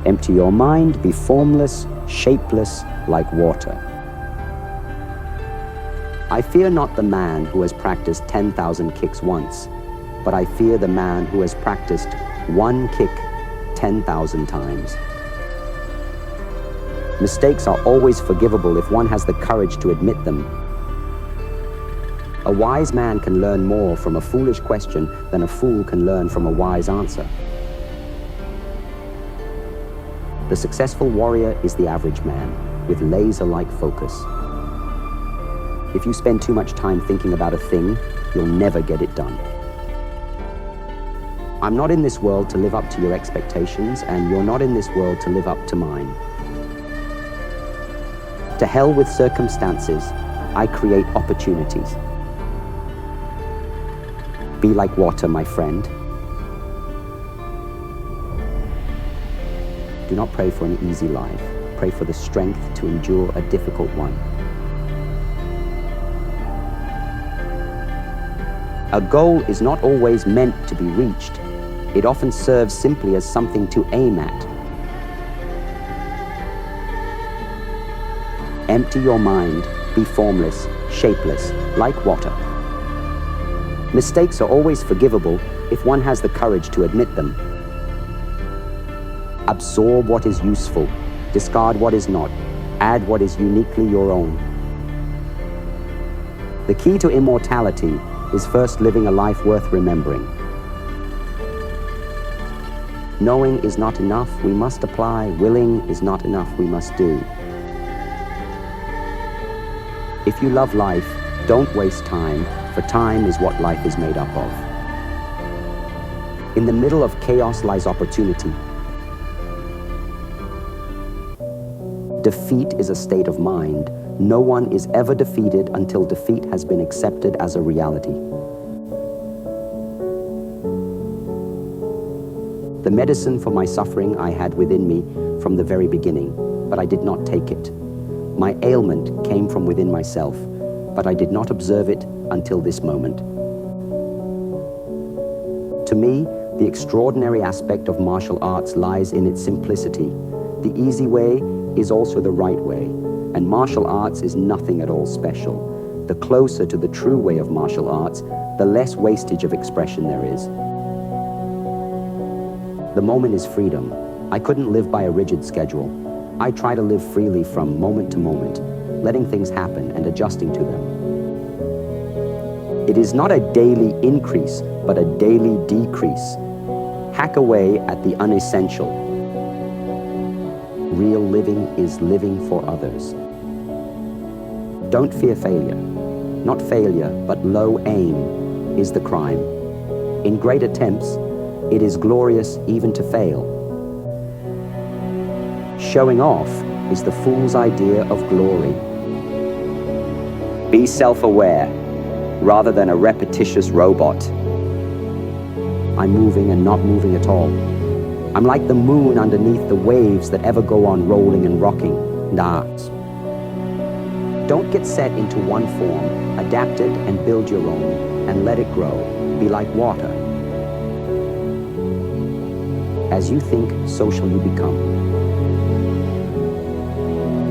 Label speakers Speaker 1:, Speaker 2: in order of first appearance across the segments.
Speaker 1: Empty your mind, be formless, shapeless, like water. I fear not the man who has practiced 10,000 kicks once, but I fear the man who has practiced one kick 10,000 times. Mistakes are always forgivable if one has the courage to admit them. A wise man can learn more from a foolish question than a fool can learn from a wise answer. The successful warrior is the average man, with laser-like focus. If you spend too much time thinking about a thing, you'll never get it done. I'm not in this world to live up to your expectations, and you're not in this world to live up to mine. To hell with circumstances, I create opportunities. Be like water, my friend. Do not pray for an easy life. Pray for the strength to endure a difficult one. A goal is not always meant to be reached. It often serves simply as something to aim at. Empty your mind, be formless, shapeless, like water. Mistakes are always forgivable if one has the courage to admit them. Absorb what is useful, discard what is not, add what is uniquely your own. The key to immortality is first living a life worth remembering. Knowing is not enough, we must apply. Willing is not enough, we must do. If you love life, don't waste time, for time is what life is made up of. In the middle of chaos lies opportunity. Defeat is a state of mind. No one is ever defeated until defeat has been accepted as a reality. The medicine for my suffering I had within me from the very beginning, but I did not take it. My ailment came from within myself, but I did not observe it until this moment. To me, the extraordinary aspect of martial arts lies in its simplicity. The easy way is also the right way, and martial arts is nothing at all special. The closer to the true way of martial arts, the less wastage of expression there is. The moment is freedom. I couldn't live by a rigid schedule. I try to live freely from moment to moment, letting things happen and adjusting to them. It is not a daily increase, but a daily decrease. Hack away at the unessential. Real living is living for others. Don't fear failure. Not failure, but low aim is the crime. In great attempts, it is glorious even to fail. Showing off is the fool's idea of glory. Be self-aware, rather than a repetitious robot. I'm moving and not moving at all. I'm like the moon underneath the waves that ever go on rolling and rocking. Don't get set into one form, adapt it and build your own, and let it grow. Be like water. As you think, so shall you become.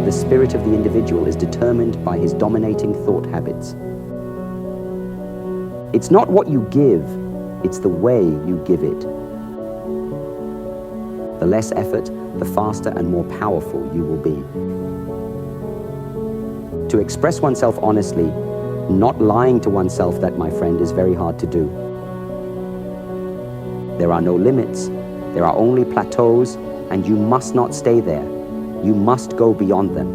Speaker 1: The spirit of the individual is determined by his dominating thought habits. It's not what you give, it's the way you give it. The less effort, the faster and more powerful you will be. To express oneself honestly, not lying to oneself, that, my friend, is very hard to do. There are no limits, there are only plateaus, and you must not stay there. You must go beyond them.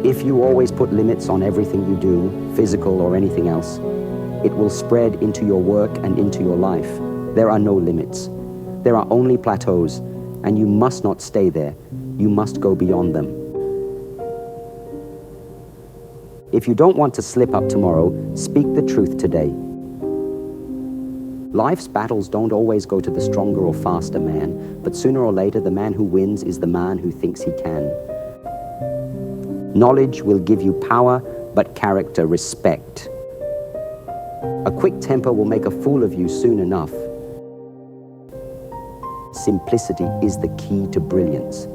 Speaker 1: If you always put limits on everything you do, physical or anything else, it will spread into your work and into your life. There are no limits. There are only plateaus, and you must not stay there. You must go beyond them. If you don't want to slip up tomorrow, speak the truth today. Life's battles don't always go to the stronger or faster man, but sooner or later the man who wins is the man who thinks he can. Knowledge will give you power, but character respect. A quick temper will make a fool of you soon enough. simplicity is the key to brilliance.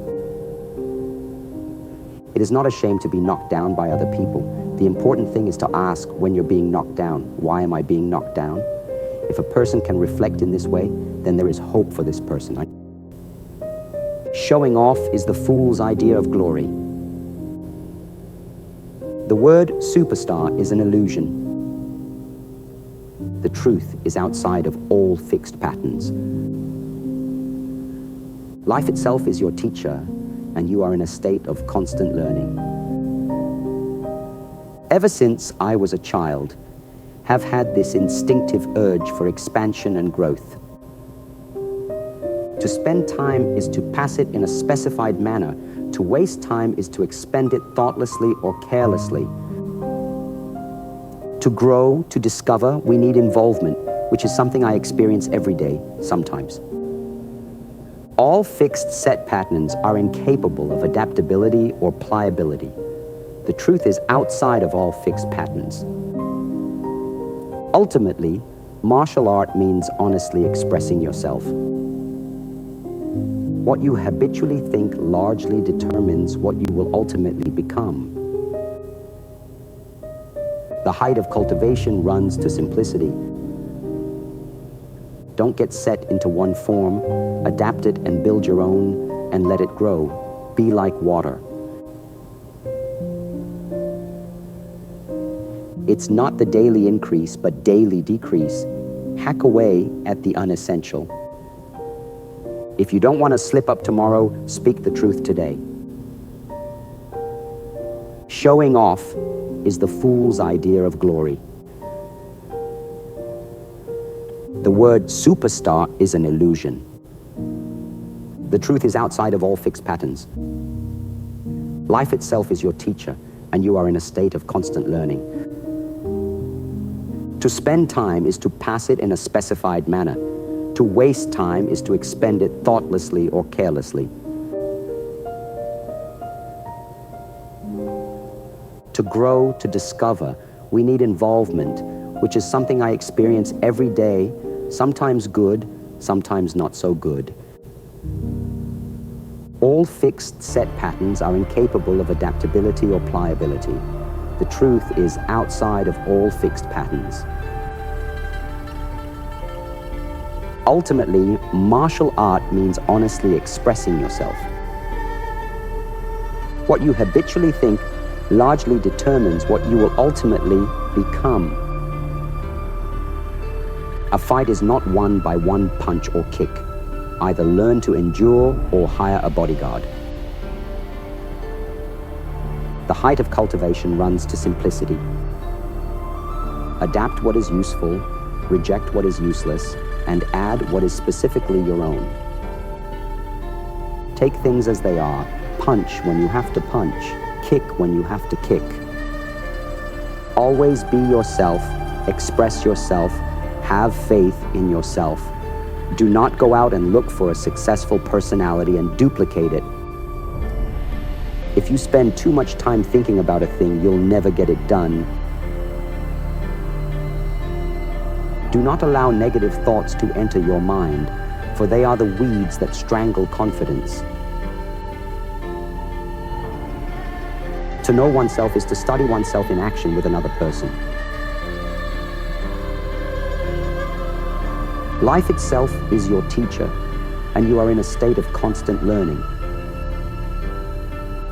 Speaker 1: It is not a shame to be knocked down by other people. The important thing is to ask when you're being knocked down, why am I being knocked down? If a person can reflect in this way, then there is hope for this person. Showing off is the fool's idea of glory. The word superstar is an illusion. The truth is outside of all fixed patterns. Life itself is your teacher, and you are in a state of constant learning. Ever since I was a child, have had this instinctive urge for expansion and growth. To spend time is to pass it in a specified manner. To waste time is to expend it thoughtlessly or carelessly. To grow, to discover, we need involvement, which is something I experience every day, sometimes. All fixed set patterns are incapable of adaptability or pliability. The truth is outside of all fixed patterns. Ultimately, martial art means honestly expressing yourself. What you habitually think largely determines what you will ultimately become. The height of cultivation runs to simplicity. Don't get set into one form, adapt it and build your own, and let it grow. Be like water. It's not the daily increase, but daily decrease. Hack away at the unessential. If you don't want to slip up tomorrow, speak the truth today. Showing off is the fool's idea of glory. The word superstar is an illusion. The truth is outside of all fixed patterns. Life itself is your teacher, and you are in a state of constant learning. To spend time is to pass it in a specified manner. To waste time is to expend it thoughtlessly or carelessly. To grow, to discover, we need involvement, which is something I experience every day, sometimes good, sometimes not so good. All fixed set patterns are incapable of adaptability or pliability. The truth is outside of all fixed patterns. Ultimately, martial art means honestly expressing yourself. What you habitually think largely determines what you will ultimately become. A fight is not won by one punch or kick. Either learn to endure or hire a bodyguard. The height of cultivation runs to simplicity. Adapt what is useful, reject what is useless, and add what is specifically your own. Take things as they are. Punch when you have to punch. Kick when you have to kick. Always be yourself. Express yourself. Have faith in yourself. Do not go out and look for a successful personality and duplicate it. If you spend too much time thinking about a thing, you'll never get it done. Do not allow negative thoughts to enter your mind, for they are the weeds that strangle confidence. To know oneself is to study oneself in action with another person. Life itself is your teacher, and you are in a state of constant learning.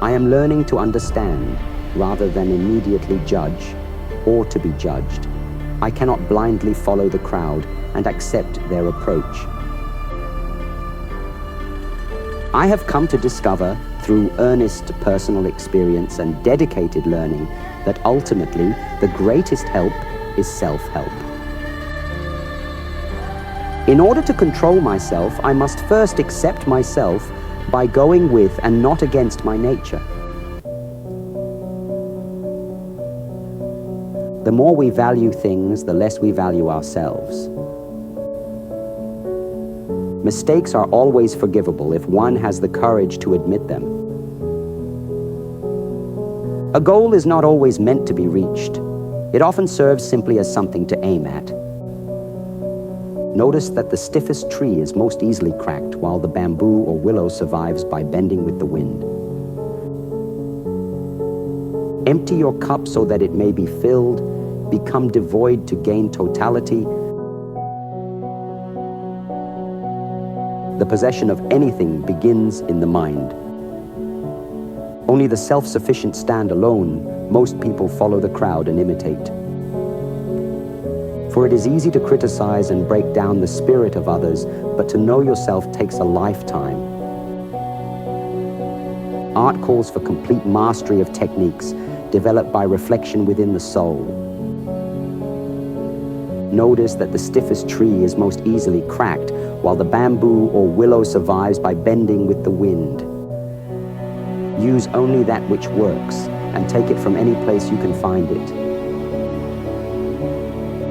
Speaker 1: I am learning to understand rather than immediately judge or to be judged. I cannot blindly follow the crowd and accept their approach. I have come to discover through earnest personal experience and dedicated learning that ultimately the greatest help is self-help. In order to control myself, I must first accept myself by going with and not against my nature. The more we value things, the less we value ourselves. Mistakes are always forgivable if one has the courage to admit them. A goal is not always meant to be reached. It often serves simply as something to aim at. Notice that the stiffest tree is most easily cracked, while the bamboo or willow survives by bending with the wind. Empty your cup so that it may be filled. Become devoid to gain totality. The possession of anything begins in the mind. Only the self-sufficient stand alone. Most people follow the crowd and imitate. For it is easy to criticize and break down the spirit of others, but to know yourself takes a lifetime. Art calls for complete mastery of techniques developed by reflection within the soul. Notice that the stiffest tree is most easily cracked, while the bamboo or willow survives by bending with the wind. Use only that which works, and take it from any place you can find it.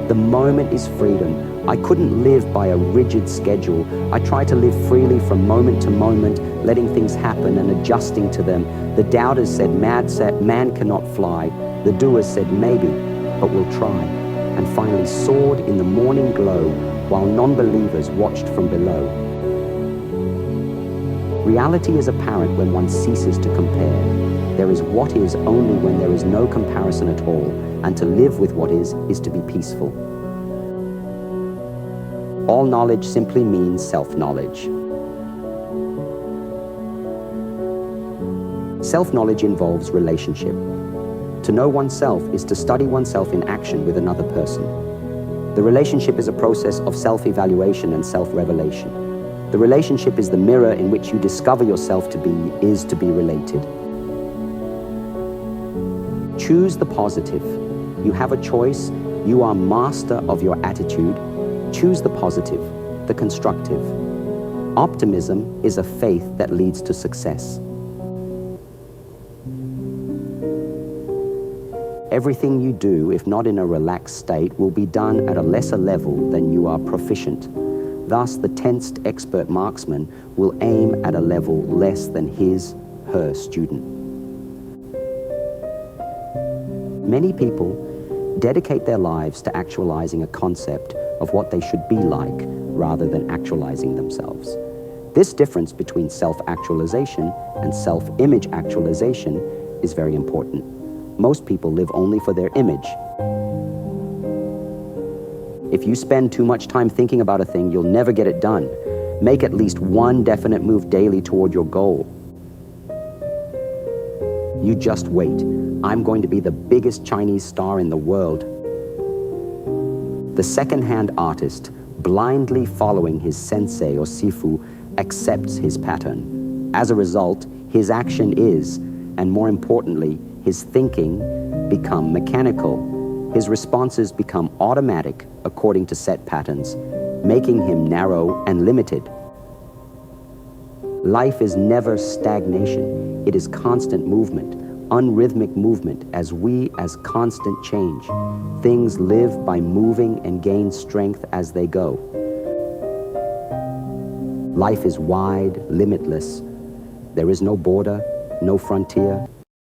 Speaker 1: The moment is freedom. I couldn't live by a rigid schedule. I try to live freely from moment to moment, letting things happen and adjusting to them. The doubters said, man cannot fly. The doers said, maybe, but we'll try. And finally soared in the morning glow, while non-believers watched from below. Reality is apparent when one ceases to compare. There is what is only when there is no comparison at all, and to live with what is to be peaceful. All knowledge simply means self-knowledge. Self-knowledge involves relationship. To know oneself is to study oneself in action with another person. The relationship is a process of self-evaluation and self-revelation. The relationship is the mirror in which you discover yourself to be, is to be related. Choose the positive. You have a choice. You are master of your attitude. Choose the positive, the constructive. Optimism is a faith that leads to success. Everything you do, if not in a relaxed state, will be done at a lesser level than you are proficient. Thus, the tensed expert marksman will aim at a level less than his, her student. Many people dedicate their lives to actualizing a concept of what they should be like rather than actualizing themselves. This difference between self-actualization and self-image actualization is very important. Most people live only for their image. If you spend too much time thinking about a thing, you'll never get it done. Make at least one definite move daily toward your goal. You just wait. I'm going to be the biggest Chinese star in the world. The second-hand artist, blindly following his sensei or sifu, accepts his pattern. As a result, his action is, and more importantly, his thinking, become mechanical. His responses become automatic according to set patterns, making him narrow and limited. Life is never stagnation. It is constant movement, unrhythmic movement, as constant change. Things live by moving and gain strength as they go. Life is wide, limitless. There is no border, no frontier,